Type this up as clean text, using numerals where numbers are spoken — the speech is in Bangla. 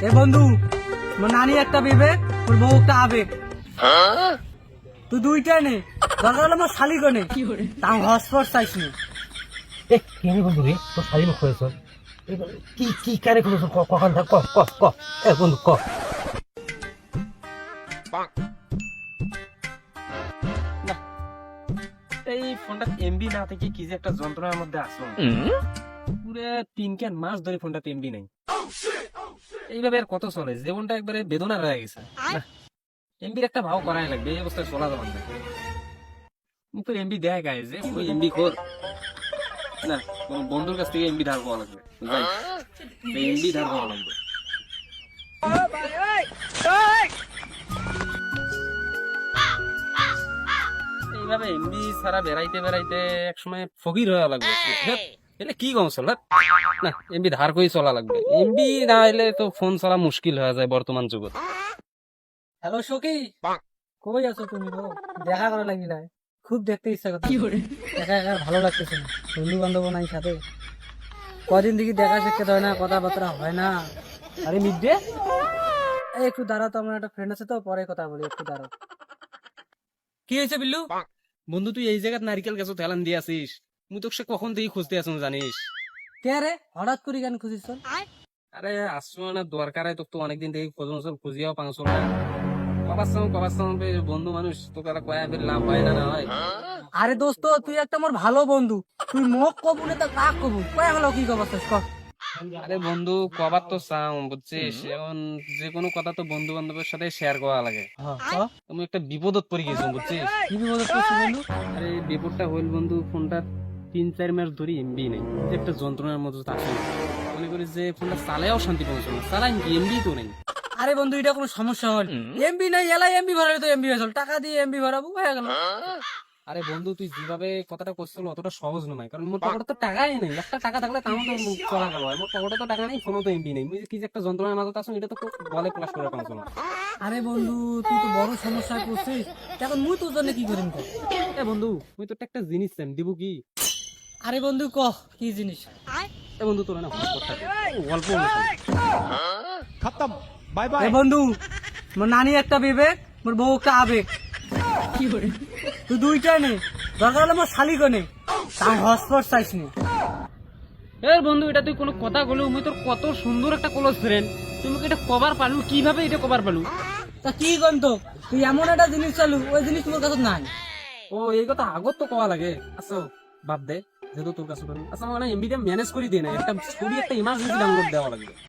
এ বন্ধু, মোর নানি একটা বিবেক, তোর বউ একটা আবেগ। তুই দুইটা নে, দরকার হলে মোর শালি কনে তাও হসপট চাইস নি। এ কেন বন্ধু রে তোর শাড়ি মুখ হয়েছ কি কি কারে করেছ কখন থাক ক ক ক এ বন্ধু ক এই ফোনটা এমবি না থেকে কি যে একটা যন্ত্রণার মধ্যে আসলো, পুরো 3 মাস ধরে ফোনটাতে এমবি নাই। এইভাবে আর কত চলে, জীবনটা একবারে বেদনা রয়ে গেছে। এমবির একটা ভাও করাই লাগবে, এই অবস্থায় চলা যাবে না। মুখের এমবি দেয় গায়ে যে ওই এমবি খোর না, কোন বন্ধুর কাছ থেকে এমবি ধার করা লাগবে, এমবি ধার করা লাগবে। এইভাবে এমবি ছাড়া বেড়াইতে বেড়াইতে একসময় ফকির হয়ে লাগবে। এলে কি কম চল না, এমবি ধার করে চলা লাগবে। এমবি না এলে তো ফোন চলা মুশকিল হয়ে যায় বর্তমান যুগত। হ্যালো সখী, কই আছো তুমি গো? দেখা করা লাগিলা, খুব দেখতে ইচ্ছা করছে। একা একা ভালো লাগতেছে না, বন্ধু বান্ধব নাই সাথে। কদিন দেখি দেখা সাক্ষাৎ হয় না, কথাবার্তা হয় না। আরে মিডডে, এই একটু দাঁড়াও তো, আমার একটা ফ্রেন্ড আছে তো, পরে কথা বলি, একটু দাঁড়াও। কি হয়েছে বিল্লু? বন্ধু তুই এই জায়গায় নারিকেল গাছ হেলান দিয়ে আসিস, মুই তোকে সে কখন থেকে খুঁজতে আসুন জানিস? কে রে হঠাৎ করে কেন খুঁজিস? আরে আসছো না দরকার, তোকে তো অনেকদিন থেকে খোঁজন খুঁজিয়াও পাঁচশো না। কবার সঙ্গে বন্ধু মানুষ তোকে আর কয়া ফের লাভ হয় না, না হয়। আরে দোস্ত, তুই একটা আমার ভালো বন্ধু, তুই মোক কবু না তা কাক কবু, কয়া গেল কি খবর ক? আরে বন্ধু কবার তো চাও বুঝছিস, এখন যে কোনো কথা তো বন্ধু বান্ধবের সাথে শেয়ার করা লাগে। তুমি একটা বিপদত পড়ে গেছো বুঝছিস। কি বিপদ করছিস বন্ধু? আরে বিপদটা হইল বন্ধু, ফোনটা 3-4 মাস ধরে এমবি নেই, যে একটা যন্ত্রণার মতো আছে। মনে করি যে ফোনটা চালায়ও শান্তি পাচ্ছ না, চালাই কি এমবি তো নেই। আরে বন্ধু, এটা কোনো সমস্যা হল? এমবি নাই, এলাই এমবি ভরালে তো এমবি হয়েছিল, টাকা দিয়ে এমবি ভরাবো, হয়ে গেল। আরে বন্ধু তুই যেভাবে কথাটা করছিল অতটা সহজ নয়, কারণ মোর পকেটে তো টাকাই নেই। একটা টাকা থাকলে তাও তো চলা গেল, মোর পকেটে তো টাকা নেই, ফোনও তো এমবি নেই। মুই যে কি যে একটা যন্ত্রণার মাঝে আছো, এটা তো বলে প্লাস করে পাচ্ছ না। আরে বন্ধু, তুই তো বড় সমস্যায় পড়ছিস, এখন মুই তোর জন্য কি করিম? এ বন্ধু মুই তো একটা জিনিস চাই, দিব কি? আরে বন্ধু ক, কি জিনিস? এ বন্ধু তোর না অল্প खत्म बाय এ बाय বন্ধু, মোর নানি একটা বিবেক, মোর বউ একটা আবেগ। তুই দুইটা নে, দরকার হলে মোর শালি কনে তাও হসপট চাইস নি। এ বন্ধু, এটা তুই কোনো কথা বলু? মুই তোর কত সুন্দর একটা ক্লোজ ফ্রেন্ড, তুমি এটা কবার পালু? কিভাবে এটা কবার পালু? তা কি গন্ত, তুই এমন একটা জিনিস চালু, ওই জিনিস তোমার কাছে নাই। ও এই কথা আগত তো কওয়া লাগে। আচ্ছা বাদ দে, যেহেতু তোর কাছে পালু। আচ্ছা মানে এমবিটা ম্যানেজ করে দিয়ে না, একটা ছবি একটা ইমার্জেন্সি ডাউনলোড দেওয়া লাগবে।